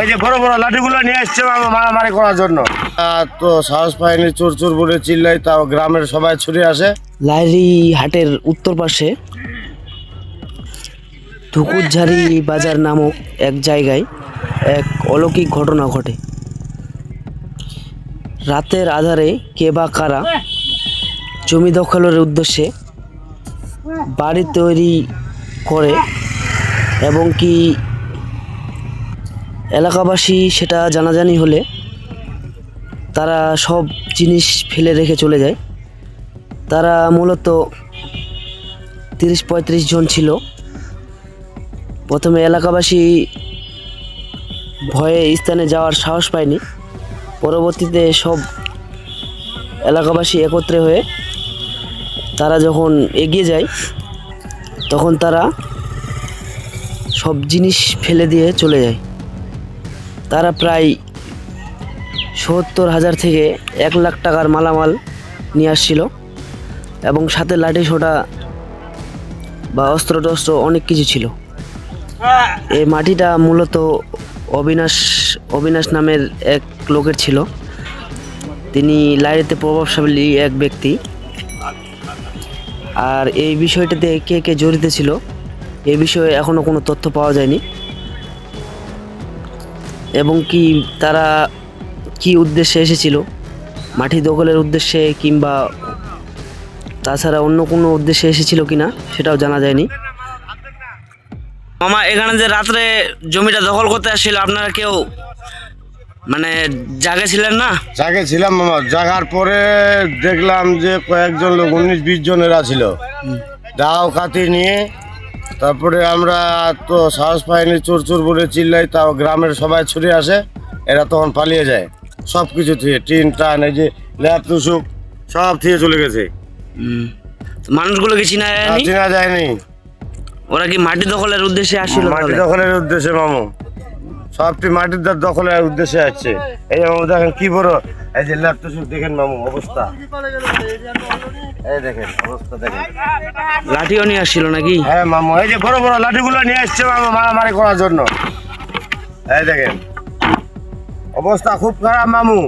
এই যে বড় বড় লাঠিগুলো নিয়ে এসছে মারামারি করার জন্য। তো সাহস পায়নি, চোর চোর বলে চিল্লাই, তাও গ্রামের সবাই ছুটে আসে। লাইরি হাটের উত্তর পাশে ধুকুরঝাড়ি বাজার নামক এক জায়গায় এক অলৌকিক ঘটনা ঘটে। রাতের আধারে কে বা কারা জমি দখলের উদ্দেশ্যে বাড়ি তৈরি করে এবং কি এলাকাবাসী সেটা জানাজানি হলে তারা সব জিনিস ফেলে রেখে চলে যায়। তারা মূলত 30-35 জন ছিল। প্রথমে এলাকাবাসী ভয়ে স্থানে যাওয়ার সাহস পায়নি। পরবর্তীতে সব এলাকাবাসী একত্রে হয়ে তারা যখন এগিয়ে যায় তখন তারা সব জিনিস ফেলে দিয়ে চলে যায়। তারা প্রায় 70,000 থেকে 1 লাখ টাকার মালামাল নিয়ে আসছিল এবং সাথে লাঠি সোটা বা অস্ত্র টস্ত্র অনেক কিছু ছিল। এই মাটিটা মূলত অবিনাশ নামের এক লোকের ছিল। তিনি লাইরিতে প্রভাবশালী এক ব্যক্তি। আর এই বিষয়টাতে কে কে জড়িত ছিল এই বিষয়ে এখনও কোনো তথ্য পাওয়া যায়নি, এবং কি তারা কি উদ্দেশ্যে এসেছিল, মাটি দখলের উদ্দেশ্যে কিংবা তাছাড়া অন্য কোনো উদ্দেশ্যে এসেছিল কিনা সেটাও জানা যায়নি। মামা, এখানে যে রাত্রে জমিটা দখল করতে আসছিল আপনারা কেউ মানে জাগে ছিলেন না? জাগে ছিলাম মামা। জাগার পরে দেখলাম যে কয়েকজন লোক 19-20 জনেরা ছিল, দাও কাতি নিয়ে। তারপরে আমরা তো সাহস পাইনি, চোর চোর বলে চিল্লাই, তাও গ্রামের সবাই ছুটে আসে। এরা তখন পালিয়ে যায় সব কিছু থেকে, টিন টান, এই যে ল্যাপ তুসুক সব থেকে চলে গেছে। মানুষগুলো কি চিনা যায়নি? চেনা যায়নি। ওরা কি মাটি দখলের উদ্দেশ্যে আসছিল? মাটি দখলের উদ্দেশ্যে মামু, সবটি মাটির দখলের উদ্দেশ্যে আসছে। এই যে মামু দেখেন কি বড়, এই যে ল্যাপ তুসুক দেখেন মামু অবস্থা, এই দেখেন অবস্থা দেখেন। লাঠিও নিয়ে আসছিল নাকি? হ্যাঁ মামু, এই যে বড় বড় লাঠিগুলো নিয়ে এসছে মামু মারামারি করার জন্য। এই দেখেন অবস্থা খুব খারাপ মামু।